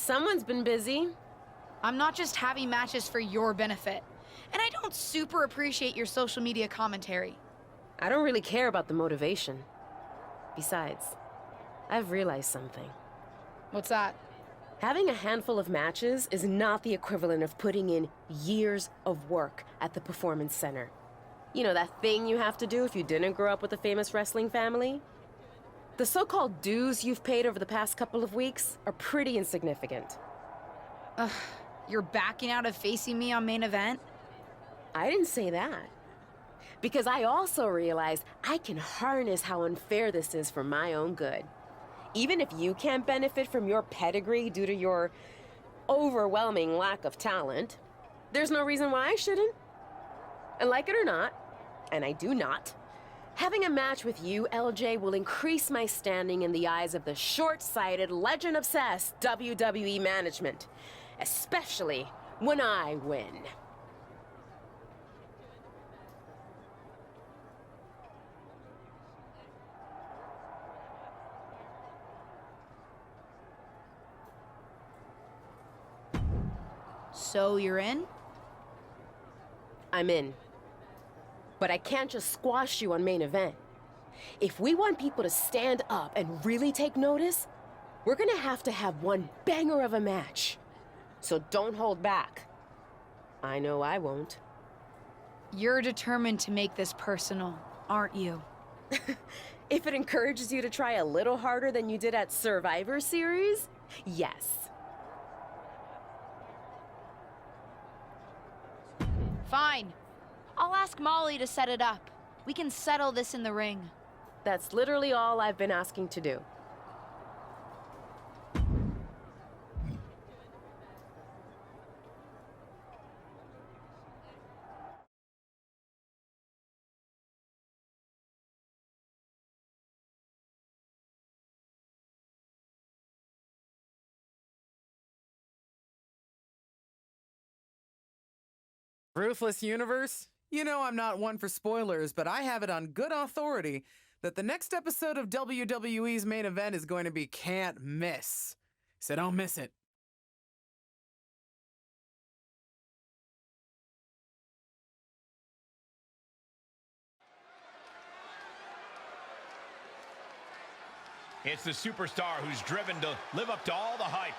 Someone's been busy. I'm not just having matches for your benefit. And I don't super appreciate your social media commentary. I don't really care about the motivation. Besides, I've realized something. What's that? Having a handful of matches is not the equivalent of putting in years of work at the Performance Center. You know, that thing you have to do if you didn't grow up with a famous wrestling family? The so-called dues you've paid over the past couple of weeks are pretty insignificant. You're backing out of facing me on main event? I didn't say that. Because I also realized I can harness how unfair this is for my own good. Even if you can't benefit from your pedigree due to your overwhelming lack of talent, there's no reason why I shouldn't. And like it or not, and I do not, having a match with you, LJ, will increase my standing in the eyes of the short-sighted, legend-obsessed WWE management, especially when I win. So you're in? I'm in. But I can't just squash you on main event. If we want people to stand up and really take notice, we're gonna have to have one banger of a match. So don't hold back. I know I won't. You're determined to make this personal, aren't you? If it encourages you to try a little harder than you did at Survivor Series, yes. Fine. I'll ask Molly to set it up. We can settle this in the ring. That's literally all I've been asking to do. Ruthless Universe? You know I'm not one for spoilers, but I have it on good authority that the next episode of WWE's main event is going to be can't miss. So don't miss it. It's the superstar who's driven to live up to all the hype.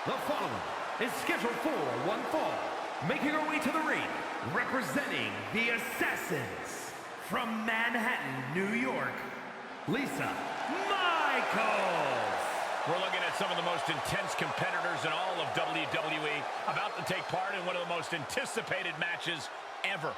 The following is scheduled for one fall, making her way to the ring, representing the Assassins from Manhattan, New York, Lisa Michaels. We're looking at some of the most intense competitors in all of WWE about to take part in one of the most anticipated matches ever.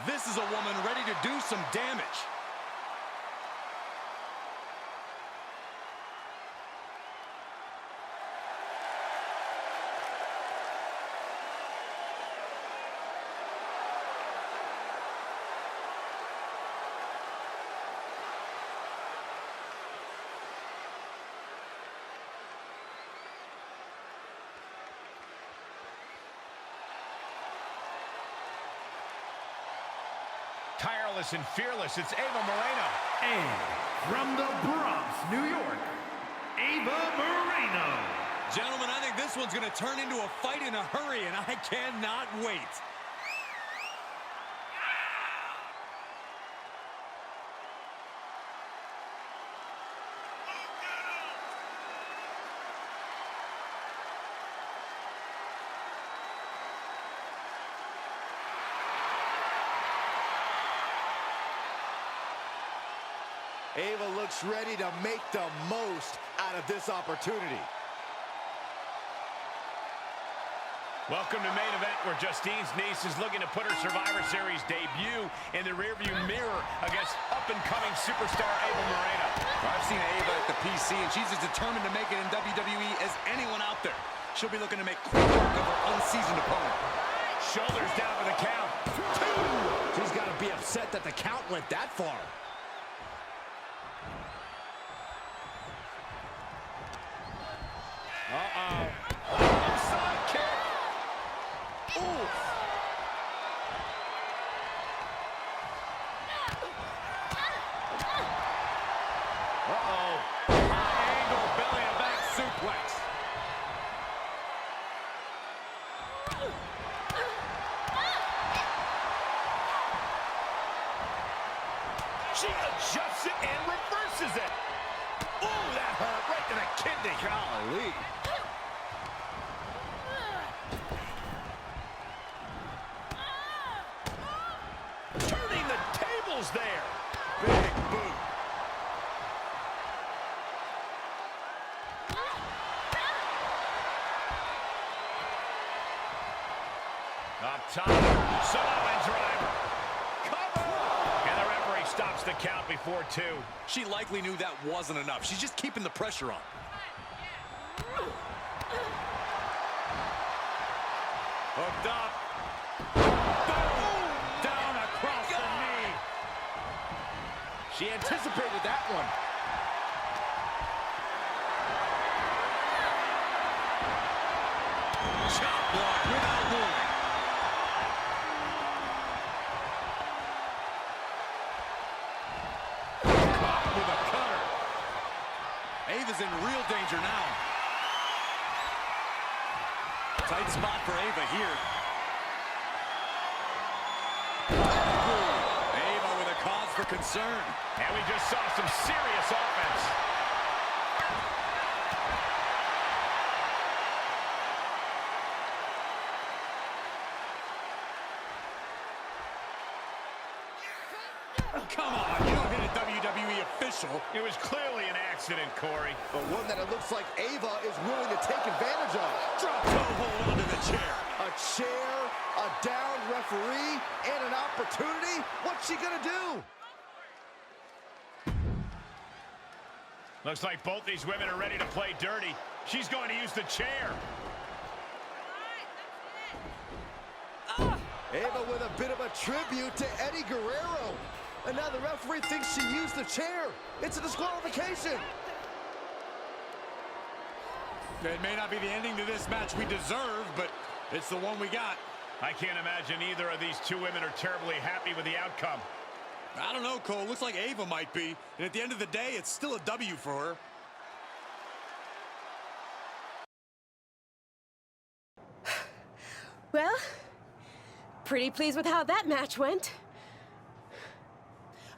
This is a woman ready to do some damage. Tireless and fearless, it's Ava Moreno. And from the Bronx, New York, Ava Moreno. Gentlemen, I think this one's going to turn into a fight in a hurry, and I cannot wait. Ava looks ready to make the most out of this opportunity. Welcome to main event, where Justine's niece is looking to put her Survivor Series debut in the rearview mirror against up-and-coming superstar Ava Moreno. I've seen Ava at the PC, and she's as determined to make it in WWE as anyone out there. She'll be looking to make quick work of her unseasoned opponent. Shoulders down for the count. 2. She's got to be upset that the count went that far. Side kick. Ooh. High angle belly to back suplex. She adjusts it and reverses it. Ooh, that hurt right to the kidney. Golly. Turning the tables there. Big boot. Up top, Samoan driver. Cover! And the referee stops the count before 2. She likely knew that wasn't enough. She's just keeping the pressure on. Hooked up. Boom! Down across the knee. She anticipated that one. Chop block without warning. Caught with a cutter. Ava's in real danger now. Tight spot for Ava here. Ava with a cause for concern. And we just saw some serious offense. Come on, you don't hit a WWE official. It was clearly an accident, Corey. But one that it looks like Ava is willing to take advantage of. Drop toe hold onto the chair. A chair, a downed referee, and an opportunity. What's she gonna do? Looks like both these women are ready to play dirty. She's going to use the chair. Ava with a bit of a tribute to Eddie Guerrero. And now the referee thinks she used the chair. It's a disqualification. It may not be the ending to this match we deserve, but it's the one we got. I can't imagine either of these two women are terribly happy with the outcome. I don't know, Cole. Looks like Ava might be. And at the end of the day, it's still a W for her. Well, pretty pleased with how that match went.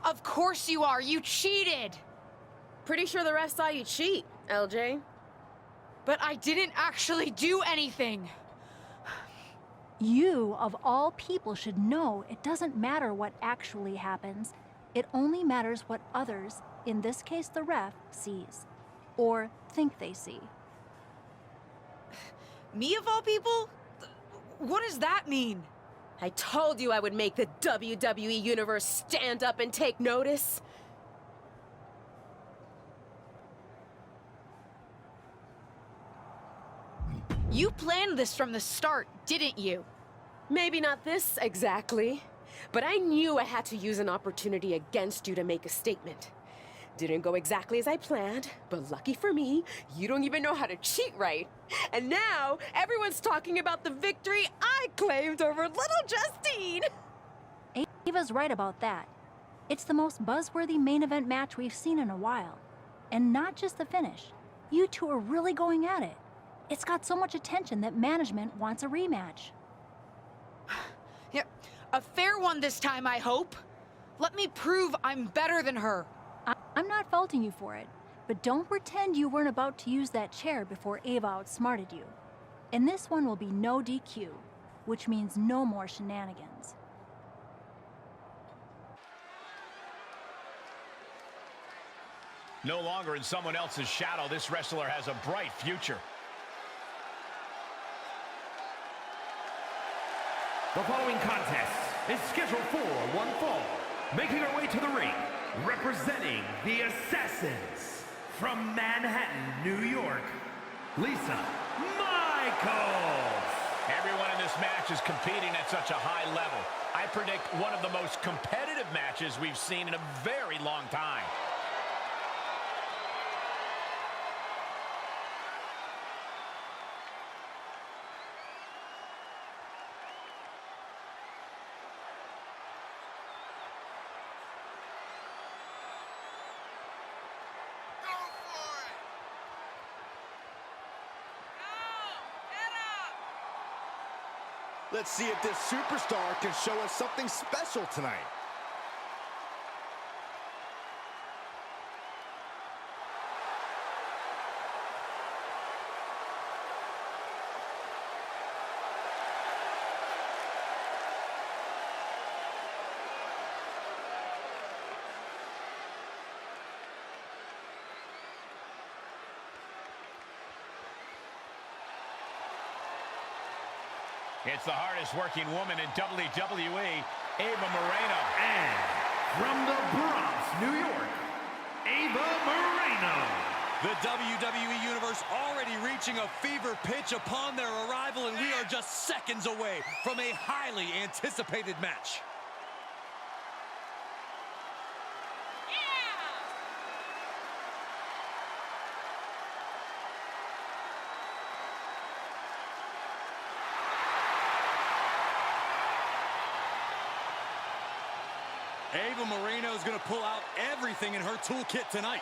Of course you are. You cheated. Pretty sure the ref saw you cheat, LJ. But I didn't actually do anything. You, of all people, should know it doesn't matter what actually happens. It only matters what others, in this case the ref, sees. Or think they see. Me of all people? What does that mean? I told you I would make the WWE Universe stand up and take notice. You planned this from the start, didn't you? Maybe not this exactly, but I knew I had to use an opportunity against you to make a statement. Didn't go exactly as I planned, but lucky for me, you don't even know how to cheat right. And now, everyone's talking about the victory I claimed over little Justine. Ava's right about that. It's the most buzzworthy main event match we've seen in a while. And not just the finish. You two are really going at it. It's got so much attention that management wants a rematch. Yeah, a fair one this time, I hope. Let me prove I'm better than her. I'm not faulting you for it, but don't pretend you weren't about to use that chair before Ava outsmarted you. And this one will be no DQ, which means no more shenanigans. No longer in someone else's shadow, this wrestler has a bright future. The following contest is scheduled for one fall. Making her way to the ring, representing the Assassins from Manhattan, New York, Lisa, my Michaels. Everyone in this match is competing at such a high level. I predict one of the most competitive matches we've seen in a very long time. Let's see if this superstar can show us something special tonight. It's the hardest working woman in WWE, Ava Moreno. And from the Bronx, New York, Ava Moreno. The WWE Universe already reaching a fever pitch upon their arrival, and we are just seconds away from a highly anticipated match. Ava Moreno is going to pull out everything in her toolkit tonight.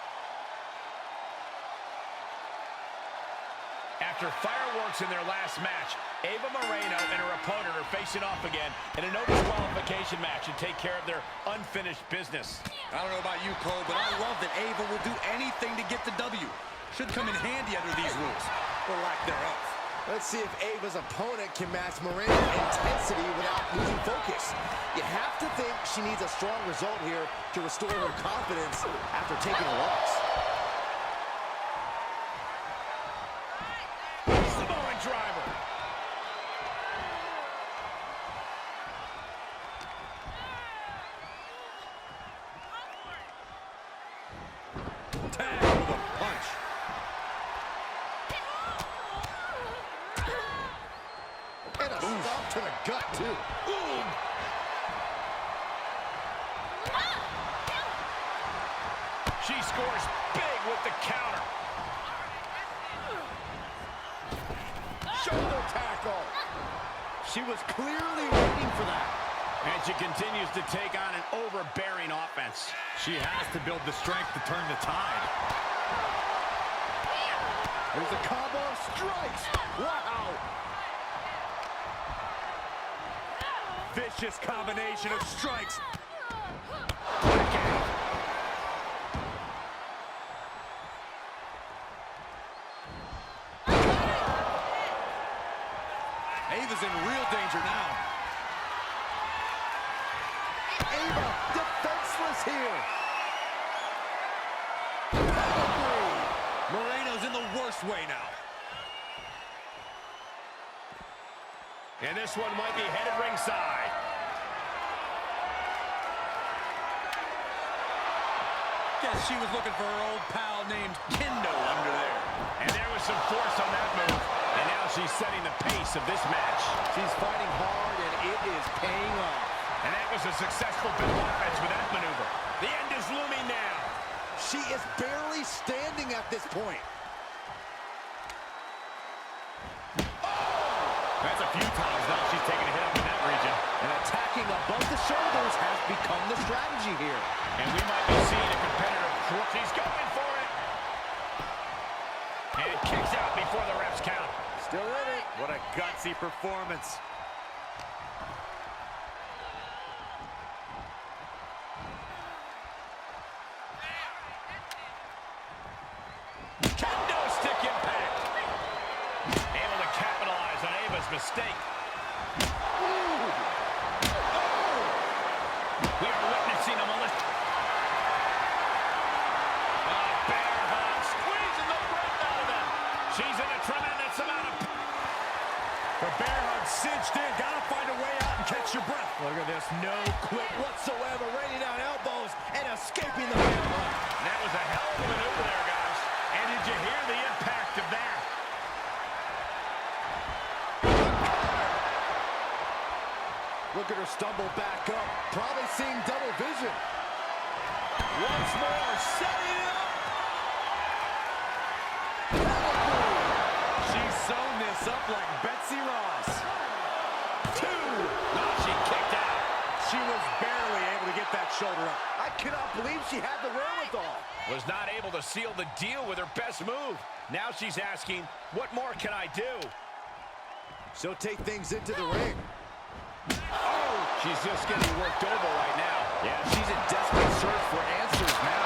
After fireworks in their last match, Ava Moreno and her opponent are facing off again in a no disqualification match and take care of their unfinished business. I don't know about you, Cole, but I love that Ava will do anything to get the W. Should come in handy under these rules, or lack thereof. Let's see if Ava's opponent can match Moreno's intensity without losing focus. You have to think she needs a strong result here to restore her confidence after taking a loss. Samoan driver. Tag with a punch. And a stomp to the gut, too. Ooh. She scores big with the counter. Shoulder tackle. She was clearly waiting for that. And she continues to take on an overbearing offense. She has to build the strength to turn the tide. There's a combo of strikes. Wow. Vicious combination of strikes. Ava's in real danger now. Ava defenseless here. Moreno's in the worst way now. And this one might be headed ringside. Guess she was looking for her old pal named Kendo under there. And there was some force on that move. And now she's setting the pace of this match. She's fighting hard, and it is paying off. And that was a successful bit of offense with that maneuver. The end is looming now. She is barely standing at this point. That's a few times now she's taking a hit up in that region. And attacking above the shoulders has become the strategy here. And we might be seeing a competitor. She's going for it. And kicks out before the refs count. Still in it. What a gutsy performance. Kendo stick impact. Able to capitalize on Ava's mistake. We are witnessing a molest. Bear hug, squeezing the breath out of them. She's in a tremendous amount of... The bear hug cinched in. Gotta find a way out and catch your breath. Look at this. No quit whatsoever. Raining down elbows and escaping the bear hug. That was a hell of a maneuver there, guys. And did you hear the impact of that? Look at her stumble back up. Probably seeing double vision. Once more, setting it up. She's sewn this up like Betsy Ross. 2. Oh, she kicked out. She was barely able to get that shoulder up. I cannot believe she had the wherewithal. Was not able to seal the deal with her best move. Now she's asking, what more can I do? She'll take things into the ring. Oh, she's just getting worked over right now. Yeah, she's in desperate search for answers now.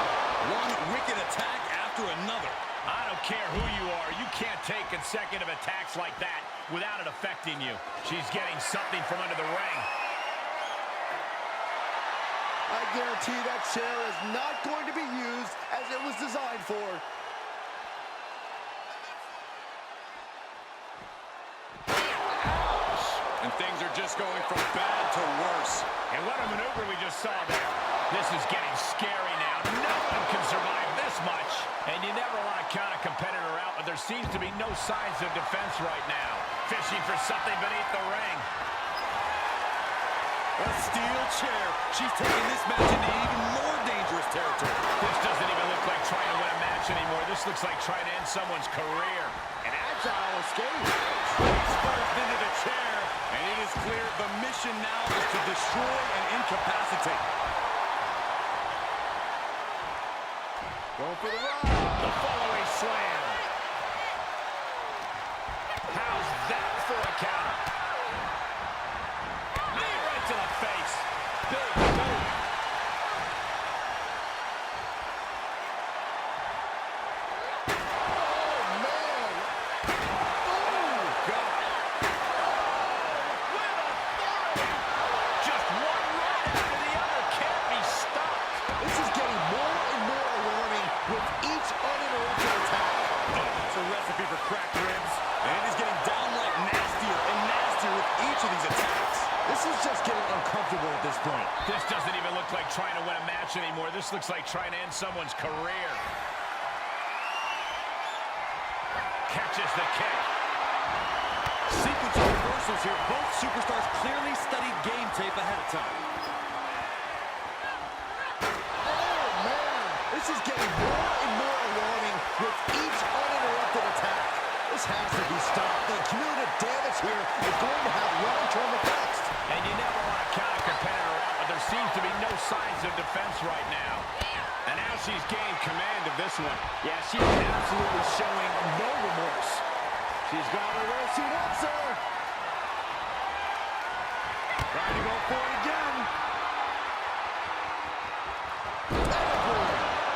One wicked attack after another. I don't care who you are. You can't take consecutive attacks like that without it affecting you. She's getting something from under the ring. I guarantee that chair is not going to be used as it was designed for. And things are just going from bad to worse. And what a maneuver we just saw there. This is getting scary now. No one can survive this much. And you never want to count a competitor out, but there seems to be no signs of defense right now. Fishing for something beneath the ring. A steel chair. She's taking this match into even more dangerous territory. This doesn't even look like trying to win a match anymore. This looks like trying to end someone's career. An agile escape. Exposed into the chair. And it is clear the mission now is to destroy and incapacitate. Going for the run. The follow-away slam. How's that for a counter? Knee right to the face. Big move. Just one right after the other. Can't be stopped. This is getting more and more alarming with each uninterrupted attack. It's a recipe for cracked ribs. And he's getting downright nastier and nastier with each of these attacks. This is just getting uncomfortable at this point. This doesn't even look like trying to win a match anymore. This looks like trying to end someone's career. Catches the kick. Sequence of reversals here. Both superstars clearly studied game tape ahead of time. Oh, man. This is getting more and more alarming with each uninterrupted attack. This has to be stopped. The cumulative damage here is going to have long-term effects. And you never want to count a competitor out, but there seems to be no signs of defense right now. And now she's gained command of this one. Yeah, she's absolutely showing no remorse. She's got her where she wants her. Trying to go for it again.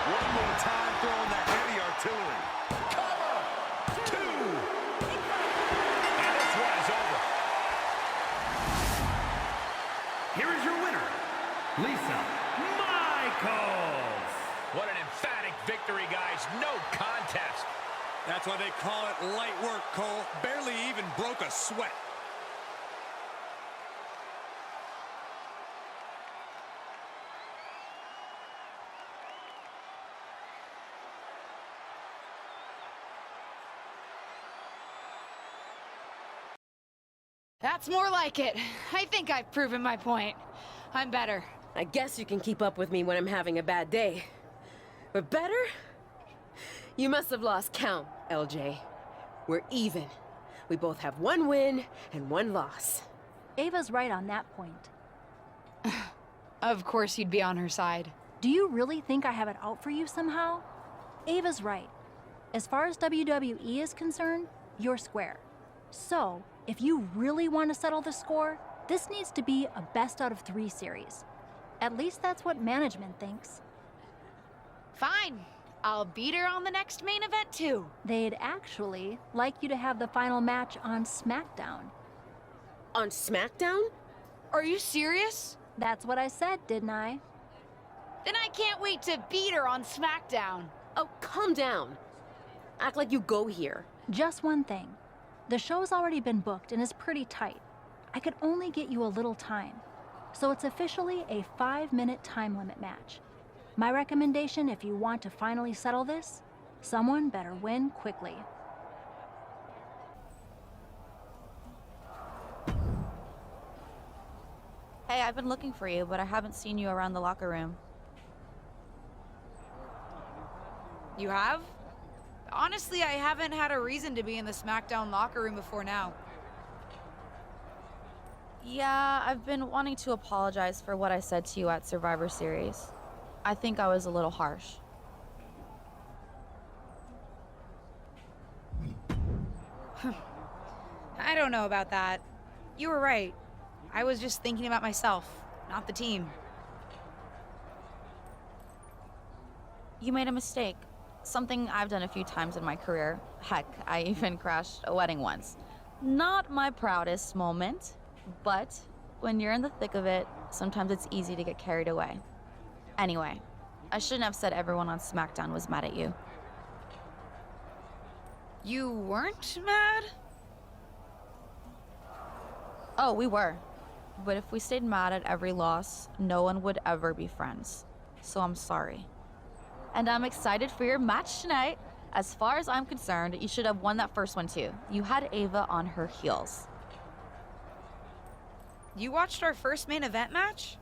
One more time throwing that heavy artillery. Cover. 2. And this one is over. Here is your winner, Lisa Michaels. What an emphatic victory, guys. No contest. That's why they call it light work, Cole. Barely even broke a sweat. That's more like it. I think I've proven my point. I'm better. I guess you can keep up with me when I'm having a bad day. But better? You must have lost count, LJ. We're even. We both have 1 win and 1 loss. Ava's right on that point. Of course you'd be on her side. Do you really think I have it out for you somehow? Ava's right. As far as WWE is concerned, you're square. So, if you really want to settle the score, this needs to be a best out of 3 series. At least that's what management thinks. Fine. I'll beat her on the next main event too. They'd actually like you to have the final match on SmackDown. On SmackDown? Are you serious? That's what I said, didn't I? Then I can't wait to beat her on SmackDown. Oh, calm down. Act like you go here. Just one thing. The show's already been booked and is pretty tight. I could only get you a little time. So it's officially a 5-minute time limit match. My recommendation, if you want to finally settle this, someone better win quickly. Hey, I've been looking for you, but I haven't seen you around the locker room. You have? Honestly, I haven't had a reason to be in the SmackDown locker room before now. Yeah, I've been wanting to apologize for what I said to you at Survivor Series. I think I was a little harsh. I don't know about that. You were right. I was just thinking about myself, not the team. You made a mistake. Something I've done a few times in my career. Heck, I even crashed a wedding once. Not my proudest moment, but when you're in the thick of it, sometimes it's easy to get carried away. Anyway, I shouldn't have said everyone on SmackDown was mad at you. You weren't mad? Oh, we were. But if we stayed mad at every loss, no one would ever be friends. So I'm sorry. And I'm excited for your match tonight. As far as I'm concerned, you should have won that first one too. You had Ava on her heels. You watched our first main event match?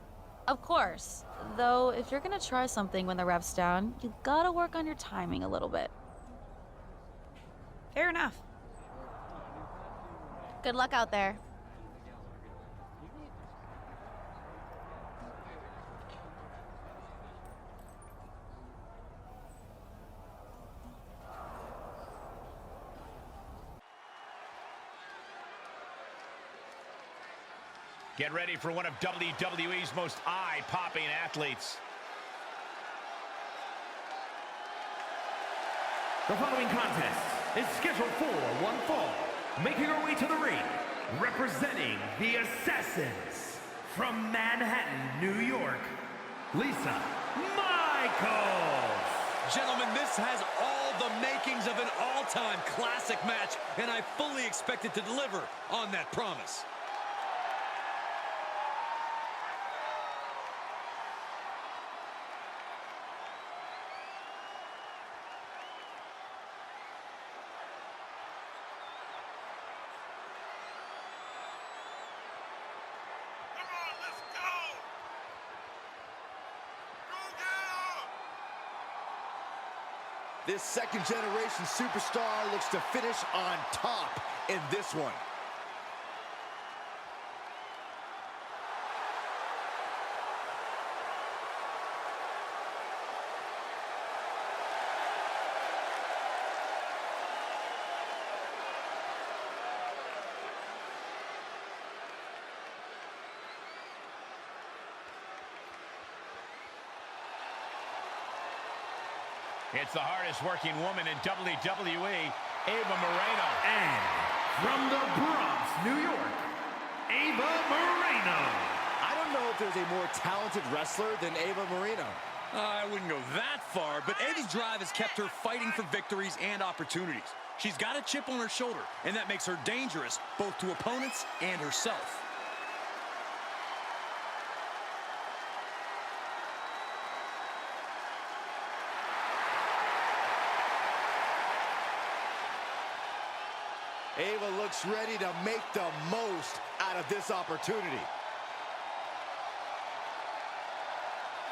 Of course. Though, if you're gonna try something when the ref's down, you gotta work on your timing a little bit. Fair enough. Good luck out there. Get ready for one of WWE's most eye-popping athletes. The following contest is scheduled for one fall. Making her way to the ring, representing the Assassins from Manhattan, New York, Lisa Michaels. Gentlemen, this has all the makings of an all-time classic match, and I fully expect it to deliver on that promise. This second-generation superstar looks to finish on top in this one. It's the hardest working woman in WWE, Ava Moreno. And from the Bronx, New York, Ava Moreno. I don't know if there's a more talented wrestler than Ava Moreno. I wouldn't go that far, but Ava's drive has kept her fighting for victories and opportunities. She's got a chip on her shoulder, and that makes her dangerous both to opponents and herself. Ava looks ready to make the most out of this opportunity.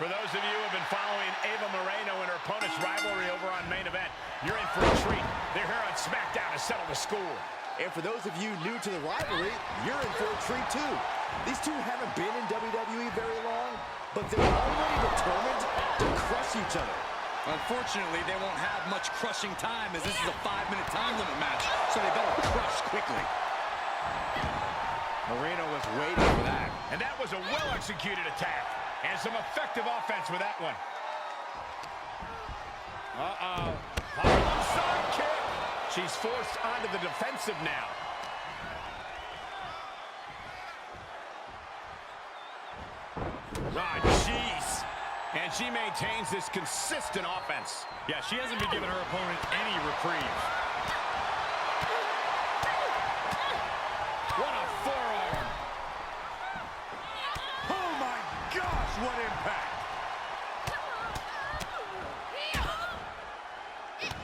For those of you who have been following Ava Moreno and her opponent's rivalry over on Main Event, you're in for a treat. They're here on SmackDown to settle the score. And for those of you new to the rivalry, you're in for a treat too. These two haven't been in WWE very long, but they're already determined to crush each other. Unfortunately, they won't have much crushing time as this is a 5-minute time limit match, so they better crush quickly. Moreno was waiting for that. And that was a well-executed attack. And some effective offense with that one. Harlem side kick. She's forced onto the defensive now. Ah, jeez. And she maintains this consistent offense. Yeah, she hasn't been giving her opponent any reprieve. What a forearm. Oh my gosh, what impact!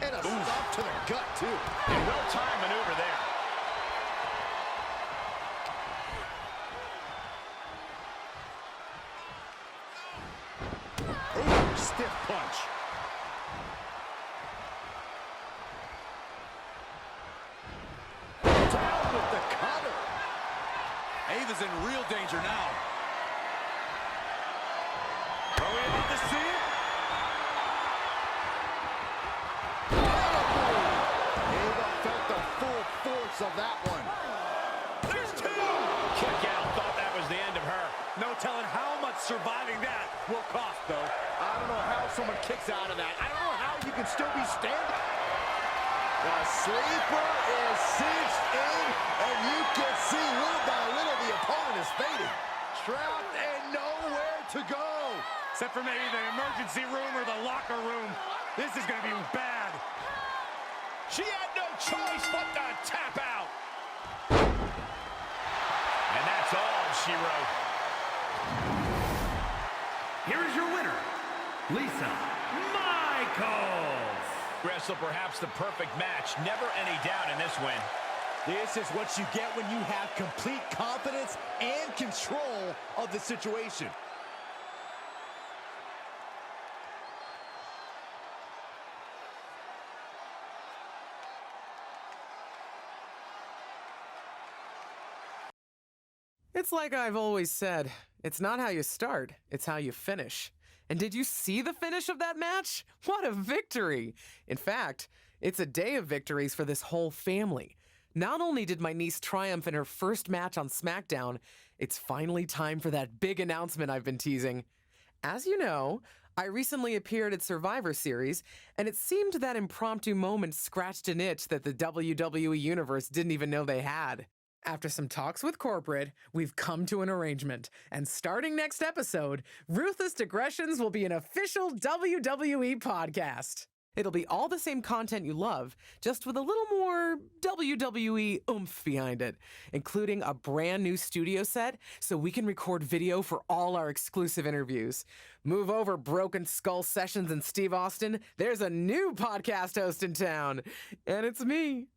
And a stop to the gut too. A well-timed maneuver there. stiff punch. Down with the cover. Ava's in real danger now. Are we about to see it? Ava felt the full force of that one. There's two! Kick out. Thought that was the end of her. No telling how much surviving that will cost, though. I don't know how someone kicks out of that. I don't know how you can still be standing. The sleeper is cinched in, and you can see little by little the opponent is fading. Trapped and nowhere to go. Except for maybe the emergency room or the locker room. This is going to be bad. She had no choice but to tap out. And that's all she wrote. Here is your winner, Lisa Michaels. Wrestle perhaps the perfect match. Never any doubt in this win. This is what you get when you have complete confidence and control of the situation. It's like I've always said, it's not how you start, it's how you finish. And did you see the finish of that match? What a victory! In fact, it's a day of victories for this whole family. Not only did my niece triumph in her first match on SmackDown, it's finally time for that big announcement I've been teasing. As you know, I recently appeared at Survivor Series, and it seemed that impromptu moment scratched an itch that the WWE Universe didn't even know they had. After some talks with corporate, we've come to an arrangement, and starting next episode, Ruthless Digressions will be an official WWE podcast. It'll be all the same content you love, just with a little more WWE oomph behind it, including a brand new studio set so we can record video for all our exclusive interviews. Move over, Broken Skull Sessions and Steve Austin. There's a new podcast host in town, and it's me.